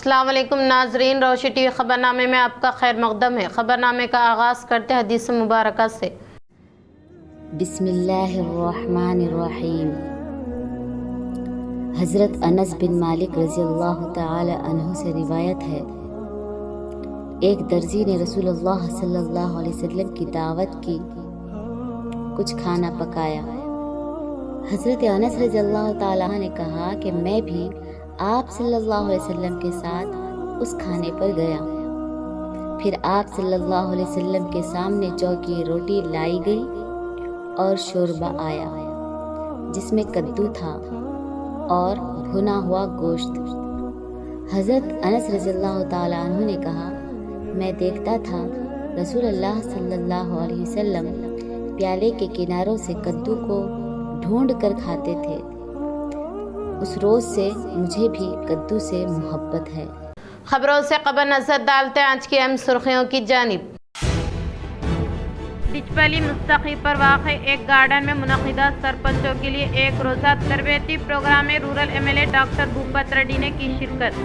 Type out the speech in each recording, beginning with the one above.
السلام علیکم ناظرین، روشی ٹی وی خبرنامے میں آپ کا خیر مقدم ہے۔ خبرنامے کا آغاز کرتے ہیں حدیث مبارکہ سے۔ بسم اللہ الرحمن الرحیم۔ حضرت انس بن مالک رضی اللہ تعالی عنہ سے روایت ہے، ایک درزی نے رسول اللہ صلی اللہ علیہ وسلم کی دعوت کی، کچھ کھانا پکایا۔ حضرت انس رضی اللہ تعالی عنہ نے کہا کہ میں بھی آپ صلی اللہ علیہ وسلم کے ساتھ اس کھانے پر گیا۔ پھر آپ صلی اللہ علیہ وسلم کے سامنے چوکی روٹی لائی گئی اور شوربہ آیا جس میں کدو تھا اور بھنا ہوا گوشت۔ حضرت انس رضی اللہ تعالی عنہ نے کہا، میں دیکھتا تھا رسول اللہ صلی اللہ علیہ وسلم پیالے کے کناروں سے کدو کو ڈھونڈ کر کھاتے تھے۔ اس روز سے مجھے بھی کدو سے محبت ہے۔ خبروں سے قبل نظر ڈالتے ہیں آج کی اہم سرخیوں کی جانب۔ ڈچپلی مستقی پر واقع ایک گارڈن میں منعقدہ سرپنچوں کے لیے ایک روزہ تربیتی پروگرام میں rural M L A doctor Bhupat Reddy نے کی شرکت۔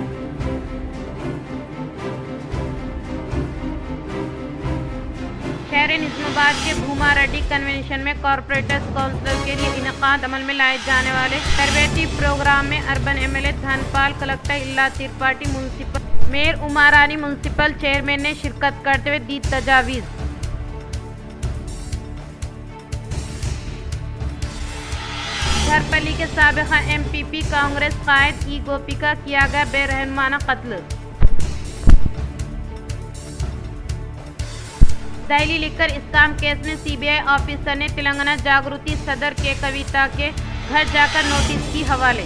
شہر نظام آباد کے بھوما ریڈی کنونشن میں کارپوریٹرز کونسل کے لیے انعقاد عمل میں لائے جانے والے تربیتی پروگرام میں اربن ایم ایل اے دھن پال، کلکٹر اللہ ترپاٹھی، میونسپل میئر اما رانی، میونسپل چیئرمین نے شرکت کرتے ہوئے دی تجاویز۔ جھرپلی کے سابقہ ایم پی پی کانگریس قائد ای گوپی کا کیا گیا بے رحمانہ قتل۔ دہلی لیکر اسکام کیس میں سی بی آئی آفیسر نے تلنگانہ جاگرتی صدر کے کویتا کے گھر جا کر نوٹس کی حوالے۔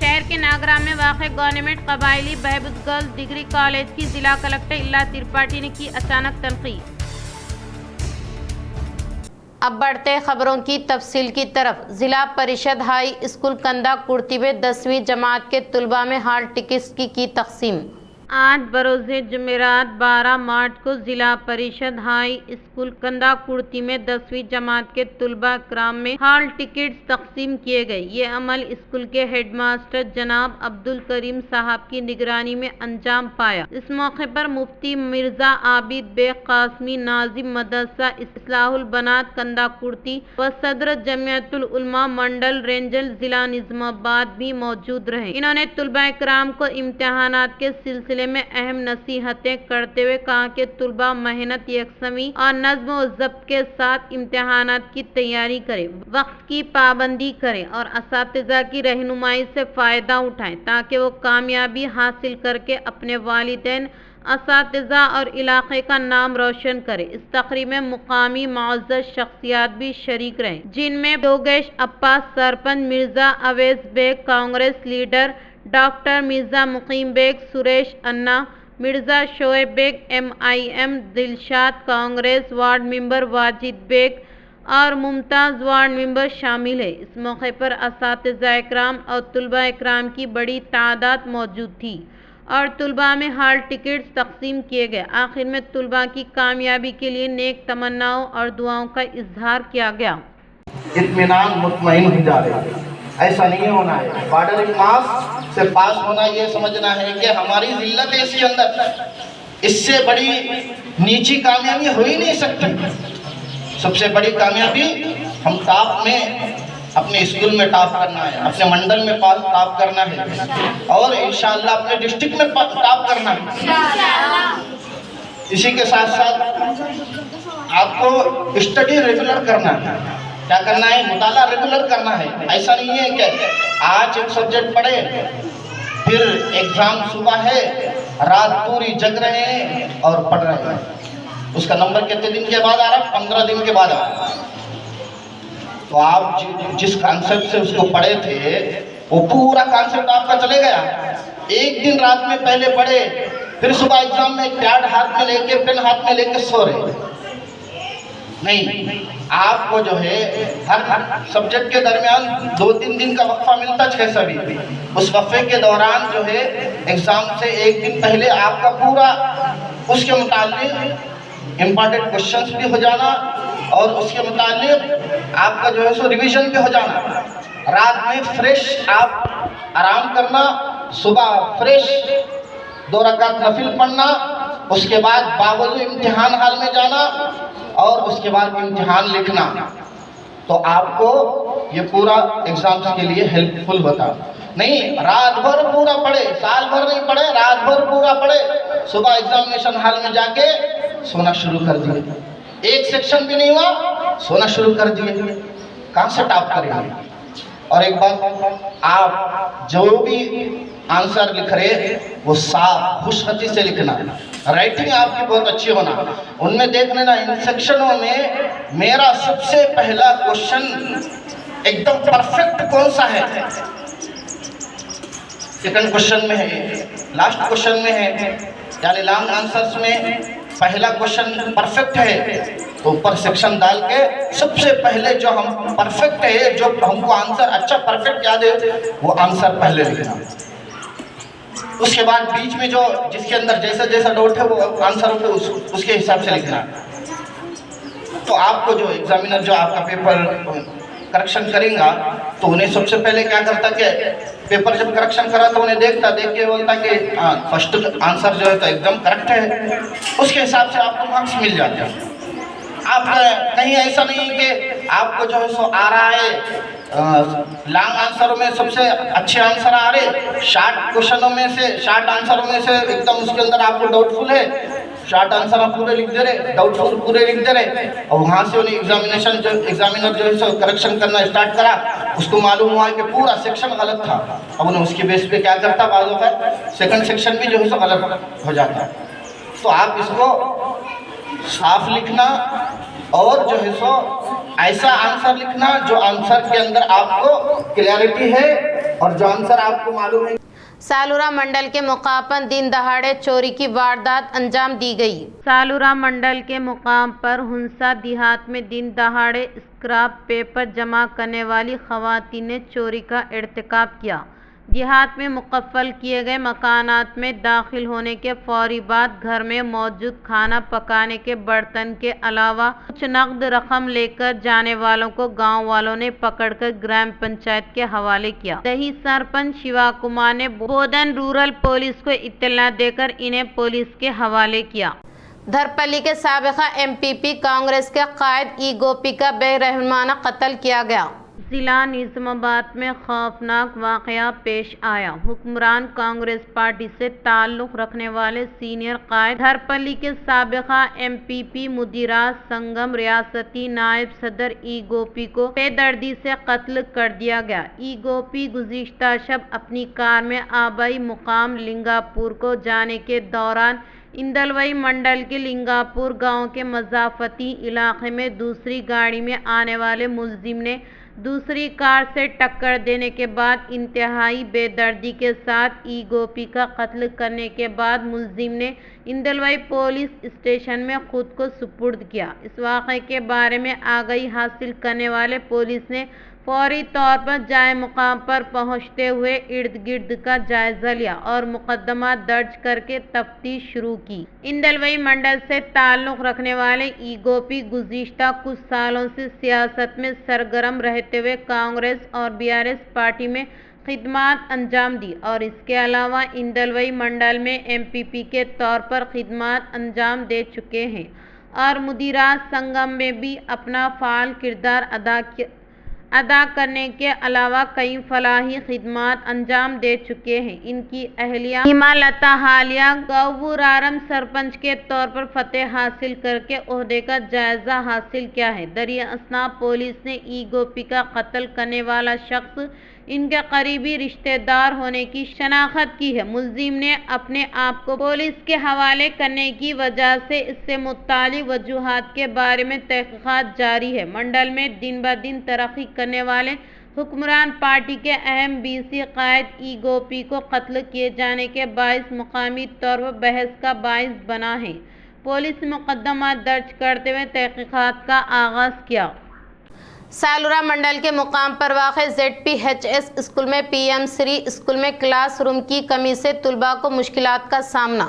شہر کے ناگرام میں واقع گورنمنٹ قبائلی بہبود گرلز ڈگری کالج کی ضلع کلکٹر اللہ ترپاٹھی نے کی اچانک تنقید۔ اب بڑھتے خبروں کی تفصیل کی طرف۔ ضلع پریشد ہائی اسکول کندا کرتی میں 10ویں جماعت کے طلباء میں ہال ٹکٹس کی تقسیم۔ آج بروز جمعرات 12 مارچ کو ضلع پریشد ہائی اسکول کندا کرتی میں 10ویں جماعت کے طلباء کرام میں ہال ٹکٹس تقسیم کیے گئے۔ یہ عمل اسکول کے ہیڈ ماسٹر جناب عبدالکریم صاحب کی نگرانی میں انجام پایا۔ اس موقع پر مفتی مرزا عابد بیگ قاسمی، ناظم مدرسہ اصلاح البنات کندا کرتی و صدر جمعیت العلماء منڈل رینجل ضلع نظام آباد بھی موجود رہے۔ انہوں نے طلباء کرام کو امتحانات کے سلسلے میں اہم نصیحتیں کرتے ہوئے کہا کہ طلباء محنت، یکسوئی اور نظم و ضبط کے ساتھ امتحانات کی تیاری کریں، وقت کی پابندی کریں اور اساتذہ کی رہنمائی سے فائدہ اٹھائیں تاکہ وہ کامیابی حاصل کر کے اپنے والدین، اساتذہ اور علاقے کا نام روشن کرے۔ اس تقریب میں مقامی معزز شخصیات بھی شریک رہے، جن میں Yogesh Appa sarpanch, Mirza Owais Baig Congress leader, doctor Mirza Muqeem Baig, Suresh Anna, Mirza Shoaib Baig M I M, Dilshad Congress ward member Wajid Baig اور ممتاز وارڈ ممبر شامل ہے۔ اس موقع پر اساتذہ اکرام اور طلباء اکرام کی بڑی تعداد موجود تھی اور طلباء میں ہال ٹکٹس تقسیم کیے گئے۔ آخر میں طلباء کی کامیابی کے لیے نیک تمناؤں اور دعاؤں کا اظہار کیا گیا۔ اطمینان مطمئن ہو جا رہے ہیں، ایسا نہیں ہونا ہے۔ بارڈر مارکس سے پاس ہونا یہ سمجھنا ہے کہ ہماری ذلت ایسی اندر، اس سے بڑی نیچی کامیابی ہو ہی نہیں سکتی۔ سب سے بڑی کامیابی ہم ٹاپ میں اپنے اسکول میں ٹاپ کرنا ہے، اپنے منڈل میں ٹاپ کرنا ہے اور انشاءاللہ اپنے ڈسٹرکٹ میں ٹاپ کرنا ہے۔ اسی کے ساتھ ساتھ آپ کو اسٹڈی ریگولر کرنا ہے۔ کیا کرنا ہے؟ مطالعہ ریگولر کرنا ہے۔ ایسا نہیں ہے کہ آج ایک سبجیکٹ پڑھے، پھر ایگزام صبح ہے، رات پوری جگ رہے ہیں اور پڑھ رہے ہیں۔ اس کا نمبر کتنے دن کے بعد آ رہا؟ 15 دن کے بعد آ رہا۔ تو آپ جس کانسیپٹ سے اس کو پڑھے تھے وہ پورا کانسیپٹ آپ کا چلے گیا۔ ایک دن رات میں پہلے پڑھے، پھر صبح ایگزام میں پیڈ ہاتھ میں لے کے، پین ہاتھ میں لے کے سو رہے نہیں۔ آپ کو جو ہے ہر سبجیکٹ کے درمیان 2-3 دن کا وقفہ ملتا، 6 اس وقفے کے دوران جو ہے ایگزام سے ایک دن پہلے آپ کا پورا اس کے متعلق امپارٹنٹ کوشچنز بھی ہو جانا اور اس کے متعلق آپ کا جو ہے سو ریویژن بھی ہو جانا۔ رات میں فریش آپ آرام کرنا، صبح فریش 2 رکعت نفل پڑھنا، اس کے بعد باوضو امتحان حال میں جانا اور اس کے بعد امتحان لکھنا، تو آپ کو یہ پورا ایگزامز کے لیے ہیلپ فل ہوتا۔ نہیں رات بھر پورا پڑھے، سال بھر نہیں پڑھے، رات بھر پورا پڑھے، صبح ایگزامینیشن ہال میں جا کے سونا شروع کر دیے، ایک سیکشن بھی نہیں ہوا سونا شروع کر دیے، کہاں سے ٹاپ کریں گے؟ اور ایک بات، آپ جو بھی آنسر لکھ رہے وہ صاف خوش خطی سے لکھنا، رائٹنگ آپ کی بہت اچھی ہونا، ان میں دیکھ لینا ان سیکشنوں میں میرا سب سے پہلا کوشچن ایک دم پرفیکٹ کون سا ہے، سیکنڈ کوشچن میں ہے، لاسٹ کوشچن میں ہے، یعنی لانگ آنسرز میں پہلا کوشچن پرفیکٹ ہے تو اوپر سیکشن ڈال کے سب سے پہلے جو ہم پرفیکٹ ہے، جو ہم کو آنسر اچھا پرفیکٹ یاد ہے وہ آنسر پہلے لکھنا، اس کے بعد بیچ میں جو جس کے اندر جیسا جیسا ڈاؤٹ ہے وہ آنسر پہ اس کے حساب سے لکھنا۔ تو آپ کو جو ایگزامینر جو آپ کا پیپر کریکشن کریں گا تو انہیں سب سے پہلے کیا کرتا کہ پیپر جب کریکشن کرا تو انہیں دیکھ کے بولتا کہ فرسٹ آنسر جو ہے تو ایک دم کریکٹ ہے، اس کے حساب سے آپ کو مارکس مل جاتے ہیں۔ آپ کہیں ایسا نہیں کہ آپ کو جو ہے سو آ رہا ہے لانگ آنسروں میں سب سے اچھے آنسر آ رہے، شارٹ کوشچنوں میں سے شارٹ آنسروں میں سے ایک دم اس کے اندر آپ کو ڈاؤٹ فل ہے، شارٹ آنسر آپ پورے لکھ دے رہے، ڈاؤٹ فل پورے لکھ دے رہے، اور وہاں سے انہیں ایگزامینر جو ہے سو کریکشن کرنا اسٹارٹ کرا، اس کو معلوم ہوا کہ پورا سیکشن غلط تھا، اب انہیں اس کی بیس پہ کیا کرتا بعض اوقات سیکنڈ سیکشن بھی جو ہے سو غلط ہو جاتا۔ تو آپ اس کو صاف لکھنا اور جو ہے سو ایسا آنسر لکھنا جو آنسر کے اندر آپ کو کلیئرٹی ہے اور جو آنسر آپ کو معلوم ہے۔ سالورہ منڈل کے مقام پر دن دہاڑے چوری کی واردات انجام دی گئی۔ سالورہ منڈل کے مقام پر ہنسا دیہات میں دن دہاڑے اسکراپ پیپر جمع کرنے والی خواتین نے چوری کا ارتکاب کیا۔ دیہات میں مقفل کیے گئے مکانات میں داخل ہونے کے فوری بعد گھر میں موجود کھانا پکانے کے برتن کے علاوہ کچھ نقد رقم لے کر جانے والوں کو گاؤں والوں نے پکڑ کر گرام پنچایت کے حوالے کیا۔ دیہی سرپنچ شیوا کمار نے بودن رورل پولیس کو اطلاع دے کر انہیں پولیس کے حوالے کیا۔ دھرپلی کے سابقہ MPP کانگریس کے قائد ای گوپی کا بے رحمانہ قتل کیا گیا۔ ضلع نظام آباد میں خوفناک واقعہ پیش آیا۔ حکمران کانگریس پارٹی سے تعلق رکھنے والے سینئر قائد دھرپلی کے سابقہ MPP مدیراج سنگم ریاستی نائب صدر ای گوپی کو بے دردی سے قتل کر دیا گیا۔ ای گوپی گزشتہ شب اپنی کار میں آبائی مقام لنگاپور کو جانے کے دوران اندلوئی منڈل کے لنگاپور گاؤں کے مضافاتی علاقے میں دوسری گاڑی میں آنے والے ملزم نے دوسری کار سے ٹکر دینے کے بعد انتہائی بے دردی کے ساتھ ای گوپی کا قتل کرنے کے بعد ملزم نے اندلوئی پولیس اسٹیشن میں خود کو سپرد کیا۔ اس واقعے کے بارے میں آگاہی حاصل کرنے والے پولیس نے فوری طور پر جائے مقام پر پہنچتے ہوئے ارد گرد کا جائزہ لیا اور مقدمہ درج کر کے تفتیش شروع کی۔ اندلوئی منڈل سے تعلق رکھنے والے ای گوپی گزشتہ کچھ سالوں سے سیاست میں سرگرم رہتے ہوئے کانگریس اور BRS پارٹی میں خدمات انجام دی اور اس کے علاوہ اندلوئی منڈل میں MPP کے طور پر خدمات انجام دے چکے ہیں اور مدیراج سنگم میں بھی اپنا فعال کردار ادا کرنے کے علاوہ کئی فلاحی خدمات انجام دے چکے ہیں۔ ان کی اہلیہ ہیما لتا حالیہ گوورارم سرپنچ کے طور پر فتح حاصل کر کے عہدے کا جائزہ حاصل کیا ہے۔ دریا اثنا پولیس نے ای گوپی کا قتل کرنے والا شخص ان کے قریبی رشتہ دار ہونے کی شناخت کی ہے۔ ملزم نے اپنے آپ کو پولیس کے حوالے کرنے کی وجہ سے اس سے متعلق وجوہات کے بارے میں تحقیقات جاری ہے۔ منڈل میں دن بدن ترقی کرنے والے حکمران پارٹی کے اہم BC قائد ای گوپی کو قتل کیے جانے کے باعث مقامی طور پر بحث کا باعث بنا ہے۔ پولیس نے مقدمہ درج کرتے ہوئے تحقیقات کا آغاز کیا۔ سالورہ منڈل کے مقام پر واقع ZPHS اسکول میں PM 3 اسکول میں کلاس روم کی کمی سے طلباء کو مشکلات کا سامنا۔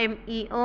MEO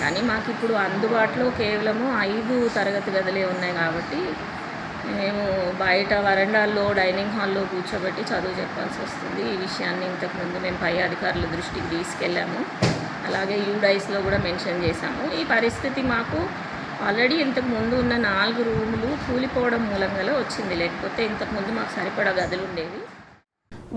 కానీ మాకు ఇప్పుడు అందుబాటులో కేవలము 5 తరగతి గదులే ఉన్నాయి కాబట్టి మేము బయట వరండాల్లో డైనింగ్ హాల్లో కూర్చోబెట్టి చదువు చెప్పాల్సి వస్తుంది. ఈ విషయాన్ని ఇంతకుముందు మేము పై అధికారుల దృష్టికి తీసుకెళ్ళాము. అలాగే యూడైస్లో కూడా మెన్షన్ చేశాము. ఈ పరిస్థితి మాకు ఆల్రెడీ ఇంతకు ముందు ఉన్న 4 రూములు కూలిపోవడం మూలంగా వచ్చింది. లేకపోతే ఇంతకు ముందు మాకు సరిపడా గదులు ఉండేవి.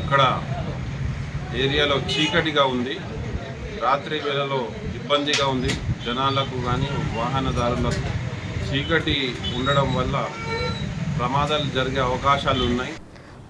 అక్కడ ఏరియాలో చీకటిగా ఉంది, రాత్రి వేళలో ఇబ్బందిగా ఉంది. జనాలకు కానీ వాహనదారులకు చీకటి ఉండడం వల్ల ప్రమాదాలు జరిగే అవకాశాలు ఉన్నాయి.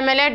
MLA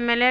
MLA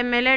MLA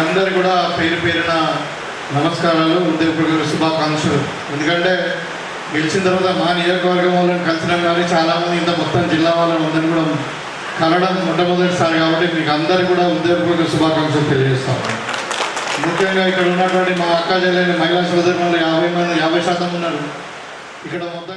అందరూ కూడా పేరున నమస్కారాలు, ఉదయపూర్వక శుభాకాంక్షలు. ఎందుకంటే గెలిచిన తర్వాత మా నియోజకవర్గం వాళ్ళని కలిసినాం కానీ చాలామంది ఇంత మొత్తం జిల్లా వాళ్ళని అందరినీ కూడా కలవడం మొట్టమొదటిసారి కాబట్టి మీకు అందరూ కూడా ఉదయపూర్వక శుభాకాంక్షలు తెలియజేస్తాం. ముఖ్యంగా ఇక్కడ ఉన్నటువంటి మా అక్క చెల్లెలు మహిళా సోదరులు 50% ఉన్నారు ఇక్కడ మొత్తం.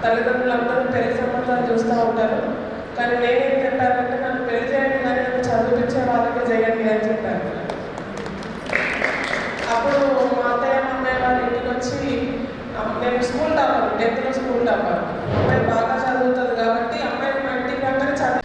తల్లిదండ్రులందరూ పెళ్లి సంబంధాలు చూస్తూ ఉంటారు, కానీ నేనేం చెప్పానంటే నన్ను పెళ్లి చేయండి కానీ నన్ను చదివించే వాళ్ళకే చేయండి అని చెప్పాను. అప్పుడు మా అత్తయ్య అమ్మాయి వాళ్ళ ఇంటికి వచ్చి నేను school topper, 10th school topper, అమ్మాయి బాగా చదువుతుంది కాబట్టి అమ్మాయి మా ఇంటికి రాగానే చదివి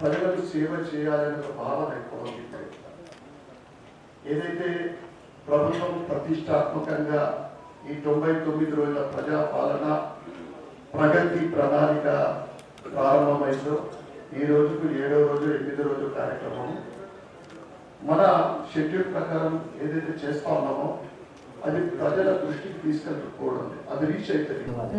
ప్రజలకు సేవ చేయాలనే భావన ఎక్కువ ఉంది. ఏదైతే ప్రభుత్వం ప్రతిష్టాత్మకంగా ఈ 99 రోజుల ప్రజాపాలన ప్రగతి ప్రణాళిక ప్రారంభమైందో ఈ రోజుకు 7వ రోజు 8వ రోజు కార్యక్రమం మన షెడ్యూల్ ప్రకారం ఏదైతే చేస్తా ఉన్నామో అది ప్రజల దృష్టికి తీసుకెళ్ళకపోవడం అది రీచ్ అవుతుంది.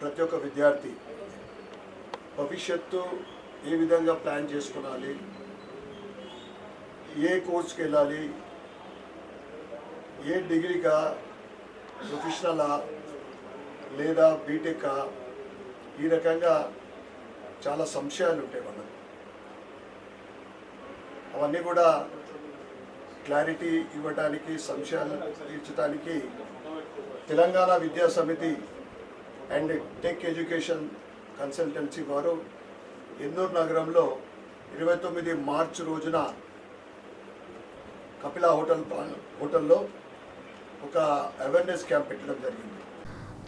ప్రతి ఒక్క విద్యార్థి భవిష్యత్తు ఏ విధంగా ప్లాన్ చేసుకోవాలి, ఏ కోర్స్కి వెళ్ళాలి, ఏ డిగ్రీకా, ప్రొఫెషనలా లేదా బీటెక్కా, ఈ రకంగా చాలా సంశయాలు ఉంటాయి మనకు. అవన్నీ కూడా క్లారిటీ ఇవ్వడానికి, సంశయాలు తీర్చడానికి తెలంగాణ విద్యా సమితి అండ్ టెక్ ఎడ్యుకేషన్ కన్సల్టెన్సీ వారు ఎన్నూరు నగరంలో 29 మార్చి రోజున కపిలా హోటల్లో ఒక అవేర్నెస్ క్యాంప్ పెట్టడం జరిగింది.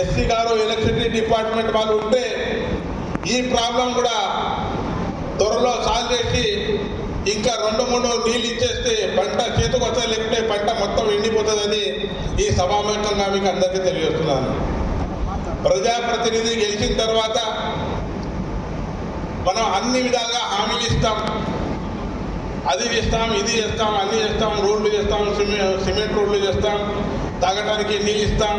ఎస్సీ గారు ఎలక్ట్రిసిటీ డిపార్ట్మెంట్ వాళ్ళు ఉంటే ఈ ప్రాబ్లం కూడా త్వరలో సాల్వ్ చేసి ఇంకా 2-3 నీళ్ళు ఇచ్చేస్తే పంట చేతికి వస్తే లేకుంటే పంట మొత్తం ఎండిపోతుందని ఈ సమావేశంగా మీకు అందరికీ తెలియజేస్తున్నాను. ప్రజాప్రతినిధి గెలిచిన తర్వాత మనం అన్ని విధాలుగా హామీలు ఇస్తాం, అది చేస్తాం, ఇది చేస్తాం, అన్నీ చేస్తాం, రోడ్లు చేస్తాం, సిమెంట్ రోడ్లు చేస్తాం, తాగడానికి నీళ్ళు ఇస్తాం,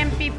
MPP